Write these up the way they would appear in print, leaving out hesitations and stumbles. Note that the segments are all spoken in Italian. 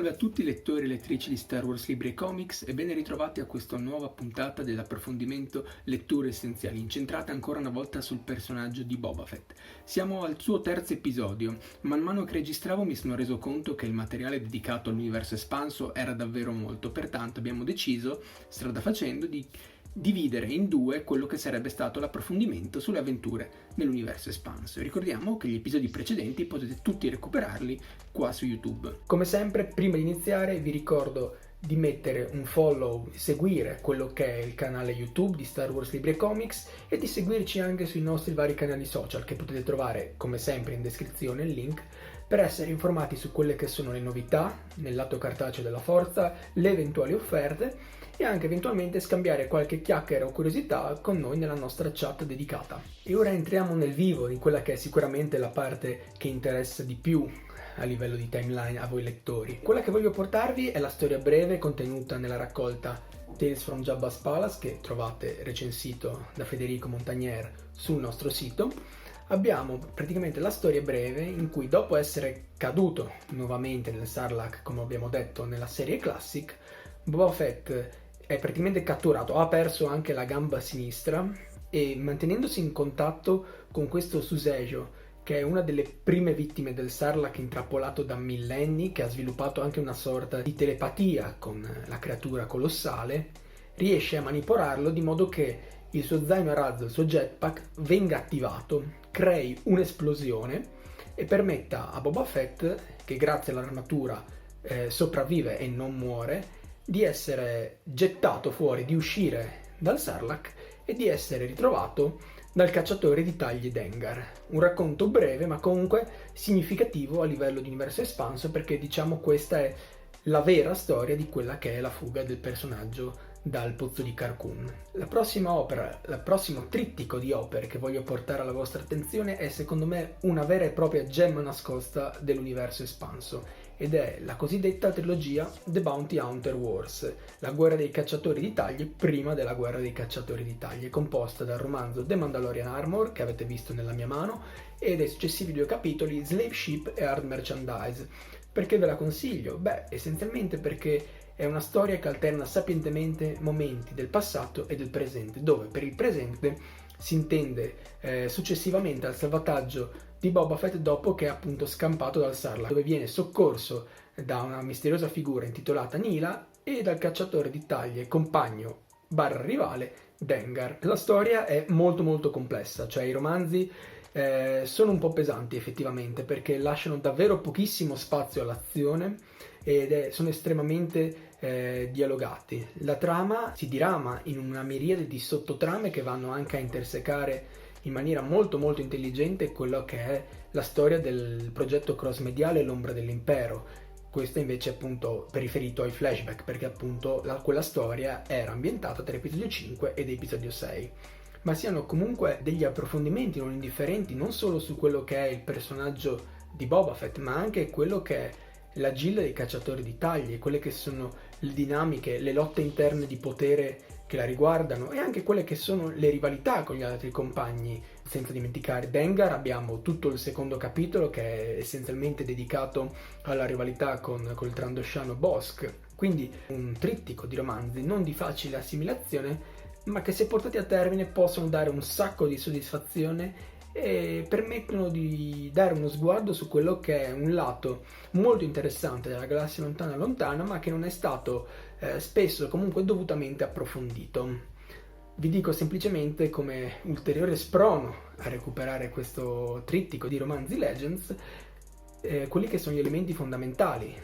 Salve a tutti lettori e lettrici di Star Wars Libri e Comics e ben ritrovati a questa nuova puntata dell'approfondimento Letture Essenziali, incentrata ancora una volta sul personaggio di Boba Fett. Siamo al suo terzo episodio. Man mano che registravo mi sono reso conto che il materiale dedicato all'universo espanso era davvero molto, pertanto abbiamo deciso, strada facendo, di dividere in due quello che sarebbe stato l'approfondimento sulle avventure nell'universo espanso. E ricordiamo che gli episodi precedenti potete tutti recuperarli qua su YouTube. Come sempre, prima di iniziare vi ricordo di mettere un follow, seguire quello che è il canale YouTube di Star Wars Libri e Comics e di seguirci anche sui nostri vari canali social che potete trovare come sempre in descrizione il link per essere informati su quelle che sono le novità nel lato cartaceo della Forza, le eventuali offerte e anche eventualmente scambiare qualche chiacchiera o curiosità con noi nella nostra chat dedicata. E ora entriamo nel vivo di quella che è sicuramente la parte che interessa di più a livello di timeline a voi lettori. Quella che voglio portarvi è la storia breve contenuta nella raccolta Tales from Jabba's Palace, che trovate recensito da Federico Montagnier sul nostro sito. Abbiamo praticamente la storia breve in cui, dopo essere caduto nuovamente nel Sarlacc, come abbiamo detto nella serie Classic, Boba Fett è praticamente catturato, ha perso anche la gamba sinistra e, mantenendosi in contatto con questo Susejo, che è una delle prime vittime del Sarlacc intrappolato da millenni, che ha sviluppato anche una sorta di telepatia con la creatura colossale, riesce a manipolarlo di modo che il suo zaino a razzo, il suo jetpack, venga attivato, crei un'esplosione e permetta a Boba Fett, che grazie all'armatura sopravvive e non muore, di essere gettato fuori, di uscire dal Sarlacc e di essere ritrovato dal cacciatore di taglie Dengar. Un racconto breve ma comunque significativo a livello di universo espanso, perché diciamo questa è la vera storia di quella che è la fuga del personaggio dal pozzo di Carkoon. La prossima opera, il prossimo trittico di opere che voglio portare alla vostra attenzione è secondo me una vera e propria gemma nascosta dell'universo espanso ed è la cosiddetta trilogia The Bounty Hunter Wars, la guerra dei cacciatori di taglie prima della guerra dei cacciatori di taglie, composta dal romanzo The Mandalorian Armor, che avete visto nella mia mano, e dai successivi due capitoli Slave Ship e Hard Merchandise. Perché ve la consiglio? Beh, essenzialmente perché è una storia che alterna sapientemente momenti del passato e del presente, dove per il presente si intende successivamente al salvataggio di Boba Fett dopo che è appunto scampato dal Sarlacc, dove viene soccorso da una misteriosa figura intitolata Nila e dal cacciatore di taglie compagno / rivale Dengar. La storia è molto molto complessa, cioè i romanzi sono un po' pesanti effettivamente perché lasciano davvero pochissimo spazio all'azione ed sono estremamente dialogati. La trama si dirama in una miriade di sottotrame che vanno anche a intersecare in maniera molto molto intelligente quello che è la storia del progetto cross-mediale L'Ombra dell'Impero. Questo invece è appunto riferito ai flashback, perché appunto quella storia era ambientata tra episodio 5 ed episodio 6. Ma siano comunque degli approfondimenti non indifferenti non solo su quello che è il personaggio di Boba Fett, ma anche quello che è la gilda dei cacciatori di taglie, quelle che sono le dinamiche, le lotte interne di potere che la riguardano e anche quelle che sono le rivalità con gli altri compagni. Senza dimenticare Dengar, abbiamo tutto il secondo capitolo che è essenzialmente dedicato alla rivalità con il Trandosciano Bossk. Quindi un trittico di romanzi non di facile assimilazione, ma che se portati a termine possono dare un sacco di soddisfazione e permettono di dare uno sguardo su quello che è un lato molto interessante della galassia lontana lontana, ma che non è stato spesso comunque dovutamente approfondito. Vi dico semplicemente, come ulteriore sprono a recuperare questo trittico di romanzi Legends, quelli che sono gli elementi fondamentali.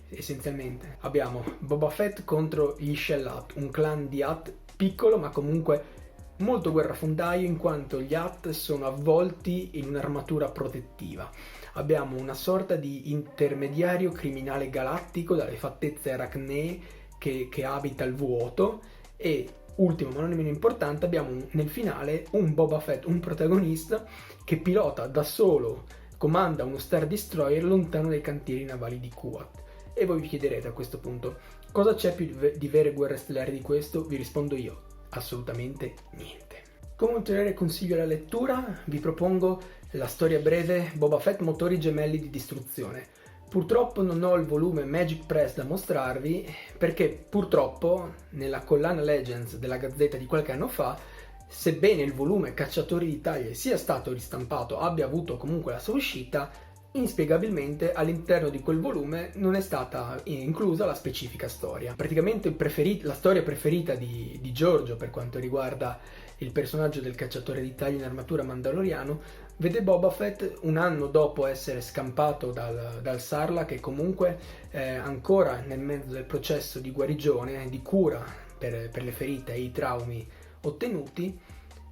Essenzialmente abbiamo Boba Fett contro gli Shellat, un clan di Hutt piccolo ma comunque molto guerrafondaio, in quanto gli Hutt sono avvolti in un'armatura protettiva. Abbiamo una sorta di intermediario criminale galattico dalle fattezze arachnee che abita il vuoto e, ultimo ma non meno importante, abbiamo nel finale un Boba Fett, un protagonista che pilota da solo, comanda uno Star Destroyer lontano dai cantieri navali di Kuat. E voi vi chiederete a questo punto, cosa c'è più di vere guerre stellari di questo? Vi rispondo io, assolutamente niente. Come ulteriore consiglio alla lettura vi propongo la storia breve Boba Fett Motori Gemelli di Distruzione. Purtroppo non ho il volume Magic Press da mostrarvi, perché purtroppo nella collana Legends della Gazzetta di qualche anno fa, sebbene il volume Cacciatori di Taglie sia stato ristampato, abbia avuto comunque la sua uscita, inspiegabilmente all'interno di quel volume non è stata inclusa la specifica storia. Praticamente la storia preferita di Giorgio per quanto riguarda il personaggio del cacciatore di taglie in armatura mandaloriano vede Boba Fett un anno dopo essere scampato dal Sarlacc e comunque ancora nel mezzo del processo di guarigione, di cura per le ferite e i traumi ottenuti,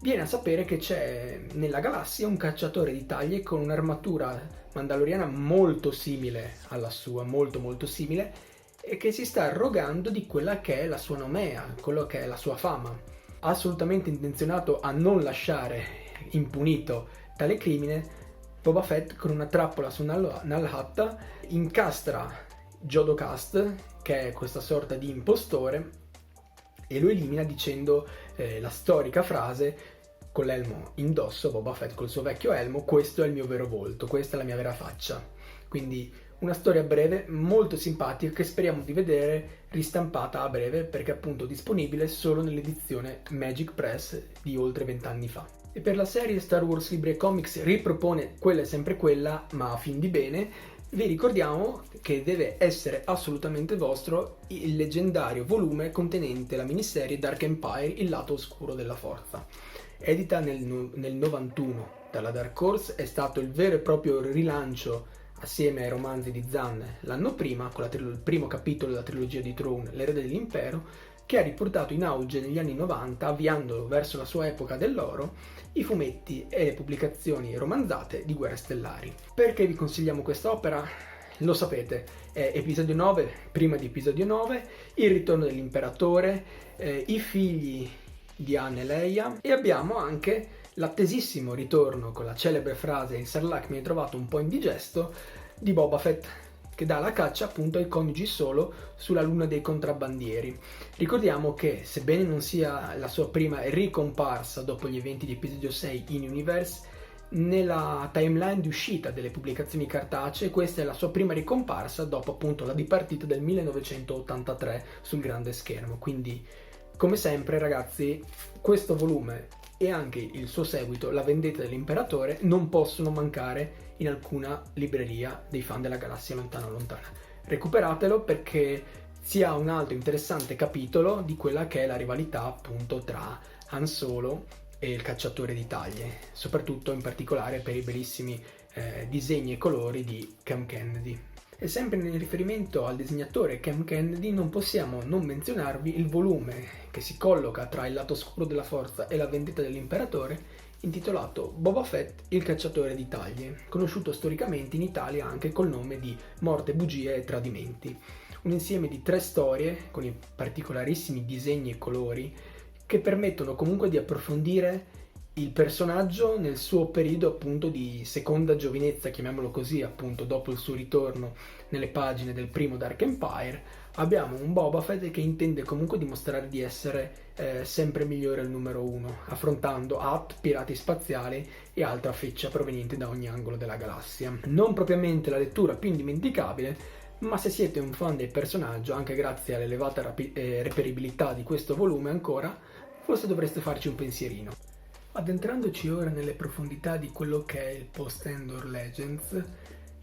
viene a sapere che c'è nella galassia un cacciatore di taglie con un'armatura mandaloriana molto simile alla sua, molto molto simile, e che si sta arrogando di quella che è la sua nomea, quello che è la sua fama. Assolutamente intenzionato a non lasciare impunito tale crimine, Boba Fett con una trappola su Nal Hutta incastra Jodocast, che è questa sorta di impostore, e lo elimina dicendo la storica frase con l'elmo indosso, Boba Fett col suo vecchio elmo: questo è il mio vero volto, questa è la mia vera faccia. Quindi una storia breve, molto simpatica, che speriamo di vedere ristampata a breve, perché appunto disponibile solo nell'edizione Magic Press di oltre 20 anni fa. E per la serie Star Wars Libri e Comics ripropone Quella è sempre quella, ma a fin di bene, vi ricordiamo che deve essere assolutamente vostro il leggendario volume contenente la miniserie Dark Empire, il lato oscuro della forza. Edita nel 91 dalla Dark Horse, è stato il vero e proprio rilancio assieme ai romanzi di Zahn l'anno prima, con il primo capitolo della trilogia di Thrawn, l'erede dell'impero, che ha riportato in auge negli anni 90, avviando verso la sua epoca dell'oro, i fumetti e le pubblicazioni romanzate di Guerre Stellari. Perché vi consigliamo quest'opera? Lo sapete, è episodio 9, prima di episodio 9, il ritorno dell'imperatore, i figli di Han e Leia, e abbiamo anche l'attesissimo ritorno con la celebre frase "il Sarlacc mi hai trovato un po' indigesto" di Boba Fett, che dà la caccia appunto ai coniugi Solo sulla luna dei contrabbandieri. Ricordiamo che, sebbene non sia la sua prima ricomparsa dopo gli eventi di episodio 6 in Universe, nella timeline di uscita delle pubblicazioni cartacee questa è la sua prima ricomparsa dopo appunto la dipartita del 1983 sul grande schermo. Quindi, come sempre ragazzi, questo volume e anche il suo seguito, La vendetta dell'imperatore, non possono mancare in alcuna libreria dei fan della galassia lontana lontana. Recuperatelo, perché sia un altro interessante capitolo di quella che è la rivalità appunto tra Han Solo e il cacciatore di taglie, soprattutto in particolare per i bellissimi disegni e colori di Cam Kennedy. E sempre nel riferimento al disegnatore Cam Kennedy non possiamo non menzionarvi il volume che si colloca tra il lato oscuro della forza e la vendetta dell'imperatore, intitolato Boba Fett, il cacciatore di taglie, conosciuto storicamente in Italia anche col nome di Morte, bugie e tradimenti. Un insieme di 3 storie con i particolarissimi disegni e colori che permettono comunque di approfondire il personaggio nel suo periodo appunto di seconda giovinezza, chiamiamolo così, appunto dopo il suo ritorno nelle pagine del primo Dark Empire. Abbiamo un Boba Fett che intende comunque dimostrare di essere sempre migliore al numero 1, affrontando Hutt, pirati spaziali e altra feccia proveniente da ogni angolo della galassia. Non propriamente la lettura più indimenticabile, ma se siete un fan del personaggio, anche grazie all'elevata reperibilità di questo volume ancora, forse dovreste farci un pensierino. Addentrandoci ora nelle profondità di quello che è il post-Endor Legends,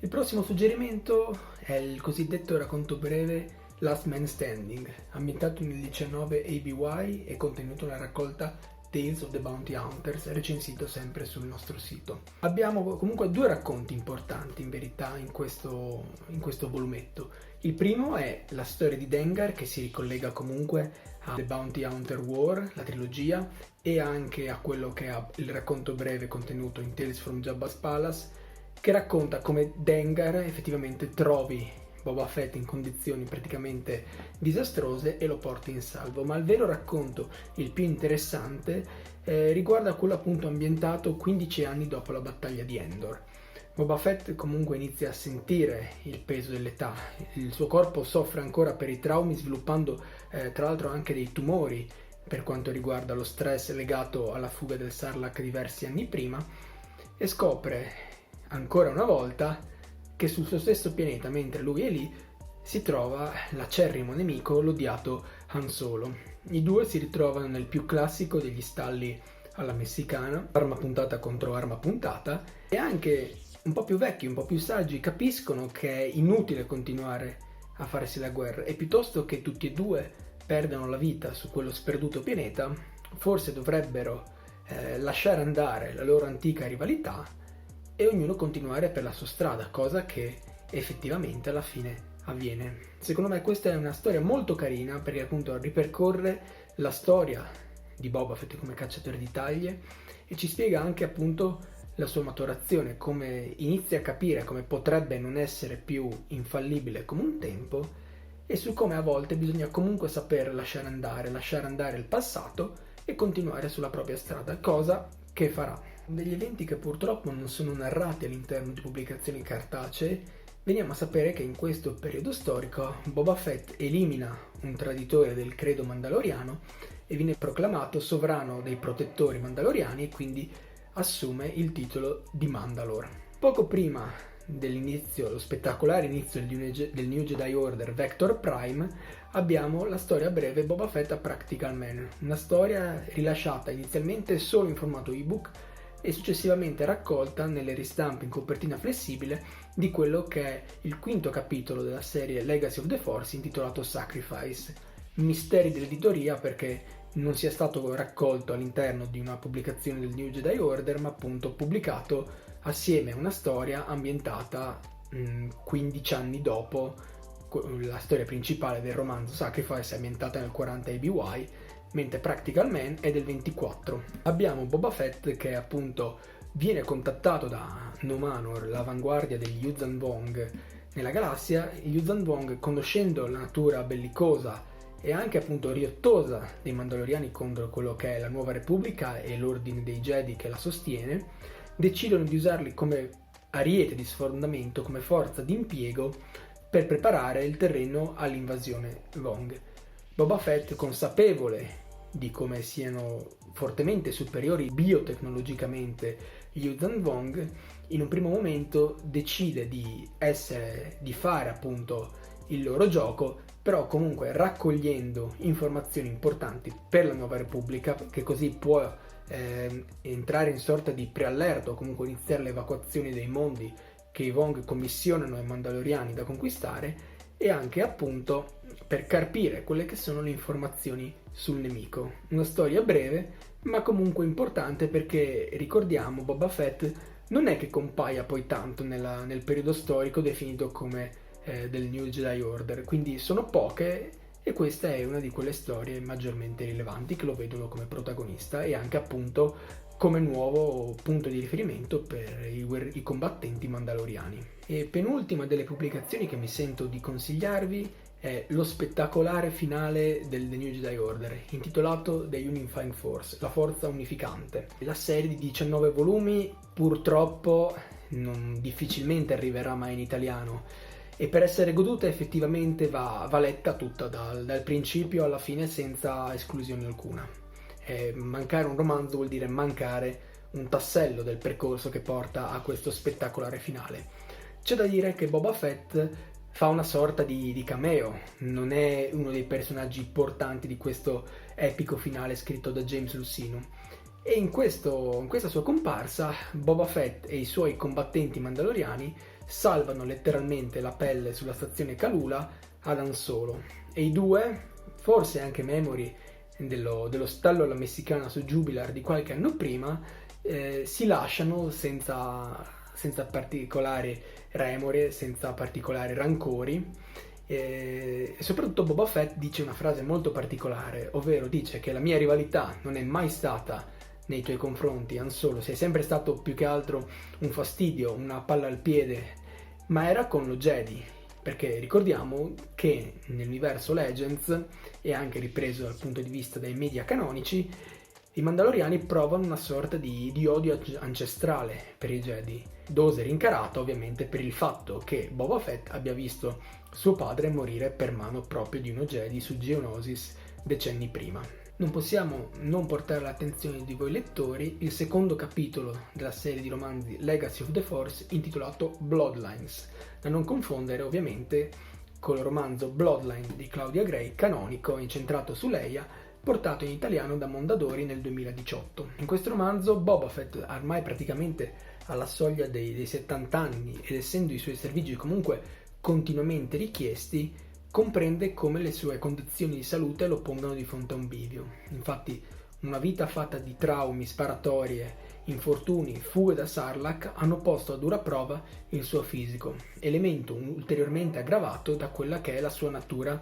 il prossimo suggerimento è il cosiddetto racconto breve Last Man Standing, ambientato nel 19 ABY e contenuto nella raccolta Tales of the Bounty Hunters, recensito sempre sul nostro sito. Abbiamo comunque 2 racconti importanti in verità in questo volumetto. Il primo è la storia di Dengar, che si ricollega comunque a The Bounty Hunter War, la trilogia, e anche a quello che è il racconto breve contenuto in Tales from Jabba's Palace, che racconta come Dengar effettivamente trovi Boba Fett in condizioni praticamente disastrose e lo porta in salvo. Ma il vero racconto, il più interessante, riguarda quello appunto ambientato 15 anni dopo la battaglia di Endor. Boba Fett comunque inizia a sentire il peso dell'età, il suo corpo soffre ancora per i traumi, sviluppando tra l'altro anche dei tumori per quanto riguarda lo stress legato alla fuga del Sarlacc diversi anni prima, e scopre ancora una volta che sul suo stesso pianeta, mentre lui è lì, si trova l'acerrimo nemico, l'odiato Han Solo. I due si ritrovano nel più classico degli stalli alla messicana, arma puntata contro arma puntata, e anche un po' più vecchi, un po' più saggi capiscono che è inutile continuare a farsi la guerra e piuttosto che tutti e due perdano la vita su quello sperduto pianeta, forse dovrebbero lasciare andare la loro antica rivalità e ognuno continuare per la sua strada, cosa che effettivamente alla fine avviene. Secondo me questa è una storia molto carina perché appunto ripercorre la storia di Boba Fett come cacciatore di taglie e ci spiega anche appunto la sua maturazione, come inizia a capire come potrebbe non essere più infallibile come un tempo e su come a volte bisogna comunque saper lasciare andare il passato e continuare sulla propria strada, cosa che farà. Degli eventi che purtroppo non sono narrati all'interno di pubblicazioni cartacee, veniamo a sapere che in questo periodo storico Boba Fett elimina un traditore del credo mandaloriano e viene proclamato sovrano dei protettori mandaloriani e quindi assume il titolo di Mandalore. Poco prima dell'inizio, lo spettacolare inizio del New Jedi Order Vector Prime, abbiamo la storia breve Boba Fett a Practical Man, una storia rilasciata inizialmente solo in formato ebook e successivamente raccolta nelle ristampe in copertina flessibile di quello che è il quinto capitolo della serie Legacy of the Force intitolato Sacrifice. Misteri dell'editoria perché non sia stato raccolto all'interno di una pubblicazione del New Jedi Order, ma appunto pubblicato assieme a una storia ambientata 15 anni dopo la storia principale del romanzo Sacrifice, è ambientata nel 40 ABY, mentre Practical Man è del 24. Abbiamo Boba Fett che appunto viene contattato da Numenor, l'avanguardia degli Yuuzhan Vong nella galassia. Gli Yuuzhan Vong, conoscendo la natura bellicosa e anche appunto riottosa dei Mandaloriani contro quello che è la Nuova Repubblica e l'Ordine dei Jedi che la sostiene, decidono di usarli come ariete di sfondamento, come forza d'impiego per preparare il terreno all'invasione Vong. Boba Fett, consapevole di come siano fortemente superiori biotecnologicamente gli Yuuzhan Vong, in un primo momento decide di fare appunto il loro gioco, però comunque raccogliendo informazioni importanti per la Nuova Repubblica, che così può entrare in sorta di preallerta o comunque iniziare l'evacuazione dei mondi che i Vong commissionano ai Mandaloriani da conquistare, e anche appunto per carpire quelle che sono le informazioni sul nemico. Una storia breve ma comunque importante perché, ricordiamo, Boba Fett non è che compaia poi tanto nel periodo storico definito come del New Jedi Order, quindi sono poche e questa è una di quelle storie maggiormente rilevanti che lo vedono come protagonista e anche appunto come nuovo punto di riferimento per i combattenti mandaloriani. E penultima delle pubblicazioni che mi sento di consigliarvi è lo spettacolare finale del The New Jedi Order, intitolato The Unifying Force, la forza unificante. La serie di 19 volumi purtroppo difficilmente arriverà mai in italiano, e per essere goduta effettivamente va letta tutta dal principio alla fine senza esclusione alcuna. Mancare un romanzo vuol dire mancare un tassello del percorso che porta a questo spettacolare finale. C'è da dire che Boba Fett fa una sorta di cameo, non è uno dei personaggi importanti di questo epico finale scritto da James Luceno, e in questa sua comparsa Boba Fett e i suoi combattenti mandaloriani salvano letteralmente la pelle sulla stazione Kalula ad Han Solo, e i due, forse anche memori dello stallo alla messicana su Jubilar di qualche anno prima, si lasciano senza particolari remore, senza particolari rancori, e soprattutto Boba Fett dice una frase molto particolare, ovvero dice che la mia rivalità non è mai stata nei tuoi confronti, Han Solo, sei sempre stato più che altro un fastidio, una palla al piede, ma era con lo Jedi, perché ricordiamo che nell'universo Legends, e anche ripreso dal punto di vista dei media canonici, i Mandaloriani provano una sorta di odio ancestrale per i Jedi, dose rincarata ovviamente per il fatto che Boba Fett abbia visto suo padre morire per mano proprio di uno Jedi su Geonosis decenni prima. non possiamo non portare all'attenzione di voi lettori il secondo capitolo della serie di romanzi Legacy of the Force intitolato Bloodlines, da non confondere ovviamente con il romanzo Bloodline di Claudia Gray, canonico, incentrato su Leia, portato in italiano da Mondadori nel 2018. In questo romanzo Boba Fett, ormai praticamente alla soglia dei 70 anni ed essendo i suoi servigi comunque continuamente richiesti, comprende come le sue condizioni di salute lo pongano di fronte a un bivio. Infatti una vita fatta di traumi, sparatorie, infortuni, fughe da Sarlacc hanno posto a dura prova il suo fisico, elemento ulteriormente aggravato da quella che è la sua natura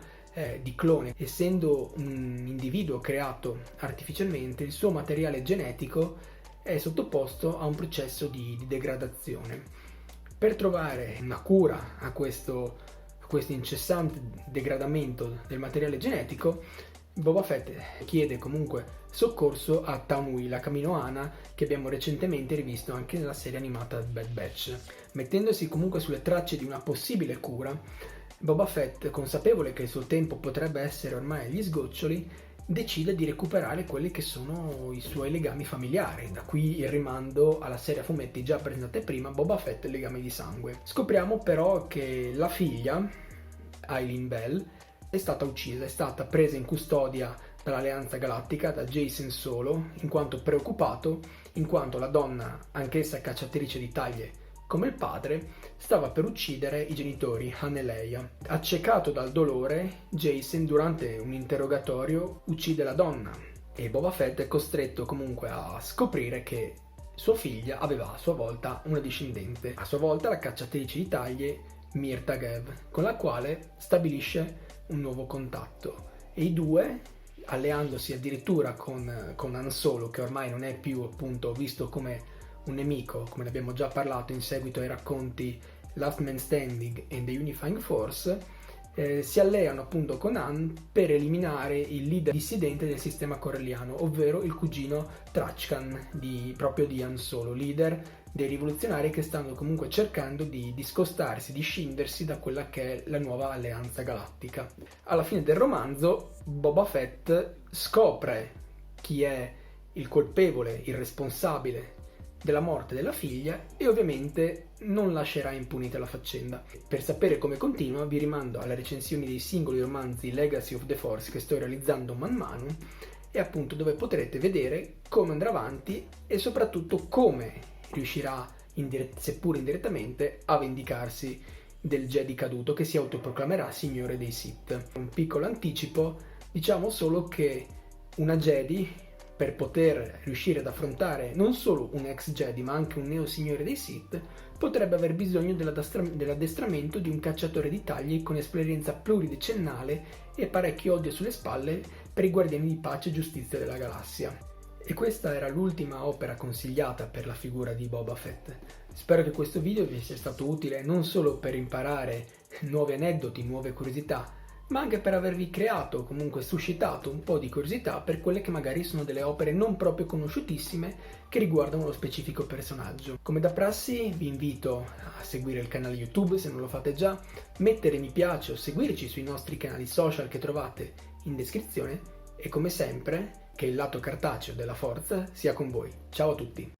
di clone. Essendo un individuo creato artificialmente, il suo materiale genetico è sottoposto a un processo di degradazione. Per trovare una cura a questo incessante degradamento del materiale genetico, Boba Fett chiede comunque soccorso a Tamui, la Kaminoana, che abbiamo recentemente rivisto anche nella serie animata Bad Batch. Mettendosi comunque sulle tracce di una possibile cura, Boba Fett, consapevole che il suo tempo potrebbe essere ormai agli sgoccioli, decide di recuperare quelli che sono i suoi legami familiari, da qui il rimando alla serie a fumetti già presentate prima, Boba Fett e Legami di sangue. Scopriamo però che la figlia, Eileen Bell, è stata uccisa, è stata presa in custodia dall'Alleanza Galattica, da Jacen Solo, in quanto preoccupato, in quanto la donna, anch'essa cacciatrice di taglie come il padre, stava per uccidere i genitori, Han e Leia. Accecato dal dolore, Jacen durante un interrogatorio uccide la donna e Boba Fett è costretto comunque a scoprire che sua figlia aveva a sua volta una discendente, a sua volta la cacciatrice di taglie Mirta Gev, con la quale stabilisce un nuovo contatto e i due, alleandosi addirittura con Han Solo, che ormai non è più appunto visto come un nemico, come ne abbiamo già parlato in seguito ai racconti Last Man Standing e The Unifying Force, si alleano appunto con Han per eliminare il leader dissidente del sistema corelliano, ovvero il cugino Trachkan proprio di Han Solo, leader dei rivoluzionari che stanno comunque cercando di discostarsi, di scindersi da quella che è la nuova alleanza galattica. Alla fine del romanzo Boba Fett scopre chi è il colpevole, il responsabile della morte della figlia e ovviamente non lascerà impunita la faccenda. Per sapere come continua vi rimando alle recensioni dei singoli romanzi Legacy of the Force che sto realizzando man mano e appunto dove potrete vedere come andrà avanti e soprattutto come riuscirà, seppur indirettamente, a vendicarsi del Jedi caduto che si autoproclamerà signore dei Sith. Un piccolo anticipo, diciamo solo che una Jedi, per poter riuscire ad affrontare non solo un ex Jedi ma anche un neo signore dei Sith, potrebbe aver bisogno dell'addestramento di un cacciatore di tagli con esperienza pluridecennale e parecchio odio sulle spalle per i guardiani di pace e giustizia della galassia. E questa era l'ultima opera consigliata per la figura di Boba Fett. Spero che questo video vi sia stato utile non solo per imparare nuovi aneddoti, nuove curiosità, ma anche per avervi creato o comunque suscitato un po' di curiosità per quelle che magari sono delle opere non proprio conosciutissime che riguardano lo specifico personaggio. Come da prassi vi invito a seguire il canale YouTube se non lo fate già, mettere mi piace o seguirci sui nostri canali social che trovate in descrizione e come sempre che il lato cartaceo della forza sia con voi. Ciao a tutti!